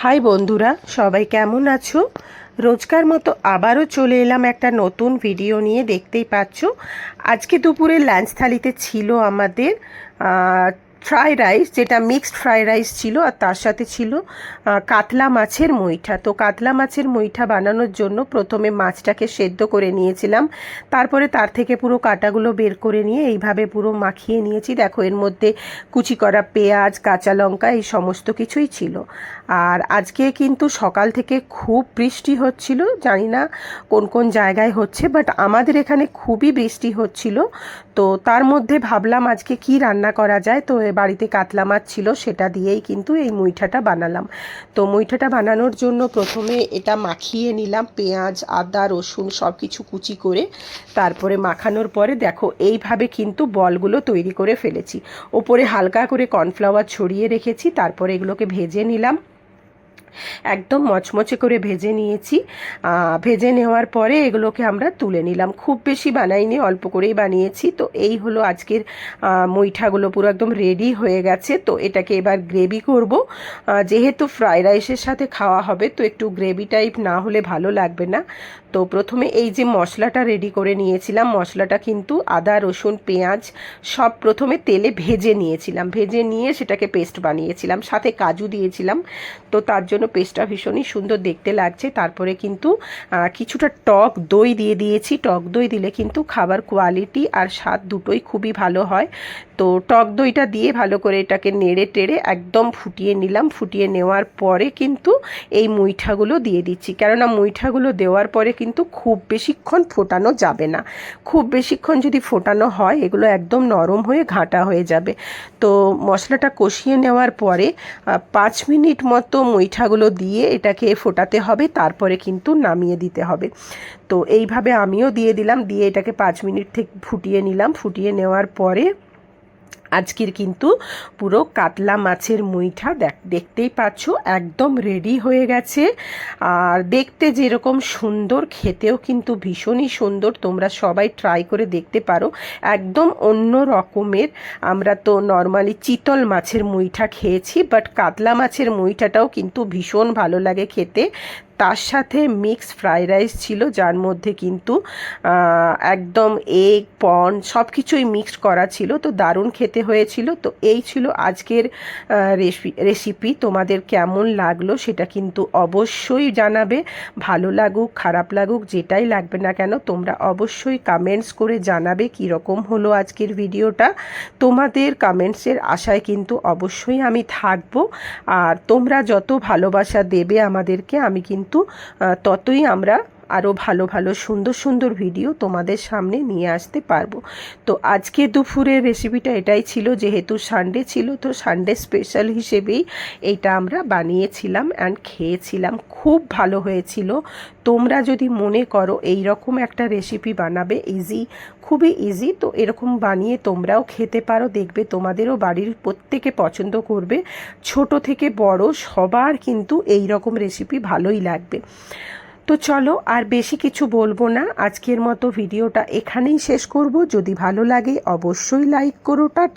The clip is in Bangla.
হাই বন্ধুরা, সবাই কেমন আছো? রোজকার মতো আবারও চলে এলাম একটা নতুন ভিডিও নিয়ে। দেখতেই পাচ্ছ আজকে দুপুরে লাঞ্চ থালিতে ছিল আমাদের ফ্রাইড রাইস, যেটা মিক্সড ফ্রাইড রাইস ছিল, আর তার সাথে ছিল কাতলা মাছের মুইঠা। তো কাতলা মাছের মুইঠা বানানোর জন্য প্রথমে মাছটাকে সেদ্ধ করে নিয়েছিলাম, তারপরে তার থেকে পুরো কাঁটাগুলো বের করে নিয়ে এইভাবে পুরো মাখিয়ে নিয়েছি। দেখো, এর মধ্যে কুচি করা পেঁয়াজ, কাঁচা লঙ্কা এই সমস্ত কিছুই ছিল। আর আজকে কিন্তু সকাল থেকে খুব বৃষ্টি হচ্ছিল, জানি না কোন কোন জায়গায় হচ্ছে, বাট আমাদের এখানে খুবই বৃষ্টি হচ্ছিল। তো তার মধ্যে ভাবলাম আজকে কি রান্না করা যায়। তো বাড়িতে কাতলা মাছ ছিল, সেটা দিয়েই কিন্তু এই মুইঠাটা বানালাম। তো মুইঠাটা বানানোর জন্য প্রথমে এটা মাখিয়ে নিলাম, পেঁয়াজ, আদা, রসুন সব কিছু কুচি করে। তারপরে মাখানোর পরে দেখো এইভাবে কিন্তু বলগুলো তৈরি করে ফেলেছি। ওপরে হালকা করে কর্নফ্লাওয়ার ছড়িয়ে রেখেছি। তারপরে এগুলোকে ভেজে নিলাম, একদম মচমচে করে ভেজে নিয়েছি। ভেজে নেওয়ার পরে এগুলোকে আমরা তুলে নিলাম। খুব বেশি বানাইনি, অল্প করেই বানিয়েছি। তো এই হলো আজকের মুইঠাগুলো পুরো একদম রেডি হয়ে গেছে। তো এটাকে এবার গ্রেভি করব। যেহেতু ফ্রাইড রাইসের সাথে খাওয়া হবে, তো একটু গ্রেভি টাইপ না হলে ভালো লাগবে না। তো প্রথমে এই যে মশলাটা রেডি করে নিয়েছিলাম, মশলাটা কিন্তু আদা, রসুন, পেঁয়াজ সব প্রথমে তেলে ভেজে নিয়েছিলাম। ভেজে নিয়ে সেটাকে পেস্ট বানিয়েছিলাম, সাথে কাজু দিয়েছিলাম। তো তার জন্য পেস্টটা ভীষণই সুন্দর দেখতে লাগছে। তারপরে কিন্তু কিছুটা টক দই দিয়ে দিয়েছি। টক দই দিলে কিন্তু খাবার কোয়ালিটি আর স্বাদ দুটোই খুবই ভালো হয়। তো টক দইটা দিয়ে ভালো করে এটাকে নেড়ে টেড়ে একদম ফুটিয়ে নিলাম। ফুটিয়ে নেওয়ার পরে কিন্তু এই মুইঠাগুলো দিয়ে দিচ্ছি, কেননা মুইঠাগুলো দেওয়ার পরে কিন্তু খুব বেশিক্ষণ ফোটানো যাবে না। খুব বেশিক্ষণ যদি ফোটানো হয়, এগুলো একদম নরম হয়ে ঘাঁটা হয়ে যাবে। তো মশলাটা কষিয়ে নেওয়ার পরে 5 মিনিট মতো মুইঠাগুলো দিয়ে এটাকে ফোটাতে হবে, তারপরে কিন্তু নামিয়ে দিতে হবে। তো এইভাবে আমিও দিয়ে দিলাম, দিয়ে এটাকে 5 মিনিট থেকে ফুটিয়ে নিলাম। ফুটিয়ে নেওয়ার পরে আজকের কিন্তু পুরো কাতলা মাছের মুইঠা দেখতেই পাচ্ছ একদম রেডি হয়ে গেছে। আর দেখতে যেরকম সুন্দর, খেতেও কিন্তু ভীষণই সুন্দর। তোমরা সবাই ট্রাই করে দেখতে পারো, একদম অন্য রকমের। আমরা তো নর্মালি চিতল মাছের মুইঠা খেয়েছি, বাট কাতলা মাছের মুইঠাটাও কিন্তু ভীষণ ভালো লাগে খেতে। তার সাথে মিক্স ফ্রাইড রাইস ছিল, যার মধ্যে কিন্তু একদম এগ, পর্ন সব কিছুই মিক্সড করা ছিল। তো দারুণ খেতে হয়েছিল। তো এই ছিল আজকের রেসিপি। তোমাদের কেমন লাগলো সেটা কিন্তু অবশ্যই জানাবে। ভালো লাগুক, খারাপ লাগুক, যেটাই লাগবে না কেন, তোমরা অবশ্যই কমেন্টস করে জানাবে কীরকম হলো আজকের ভিডিওটা। তোমাদের কমেন্টসের আশায় কিন্তু অবশ্যই আমি থাকবো। আর তোমরা যত ভালোবাসা দেবে আমাদেরকে, আমি কিন্তু ততই আমরা আরও ভালো ভালো সুন্দর সুন্দর ভিডিও তোমাদের সামনে নিয়ে আসতে পারবো। তো আজকে দুপুরের রেসিপিটা এটাই ছিল। যেহেতু সানডে ছিল, তো সানডে স্পেশাল হিসেবেই এইটা আমরা বানিয়েছিলাম অ্যান্ড খেয়েছিলাম। খুব ভালো হয়েছিল। তোমরা যদি মনে করো এই রকম একটা রেসিপি বানাবে, ইজি, খুবই ইজি, তো এরকম বানিয়ে তোমরাও খেতে পারো। দেখবে তোমাদেরও বাড়ির প্রত্যেকে পছন্দ করবে। ছোট থেকে বড় সবার কিন্তু এই রকম রেসিপি ভালোই লাগবে। তো চলো, আর বেশি কিছু বলবো না, আজকের মতো ভিডিওটা এখানেই শেষ করব। যদি ভালো লাগে অবশ্যই লাইক করো।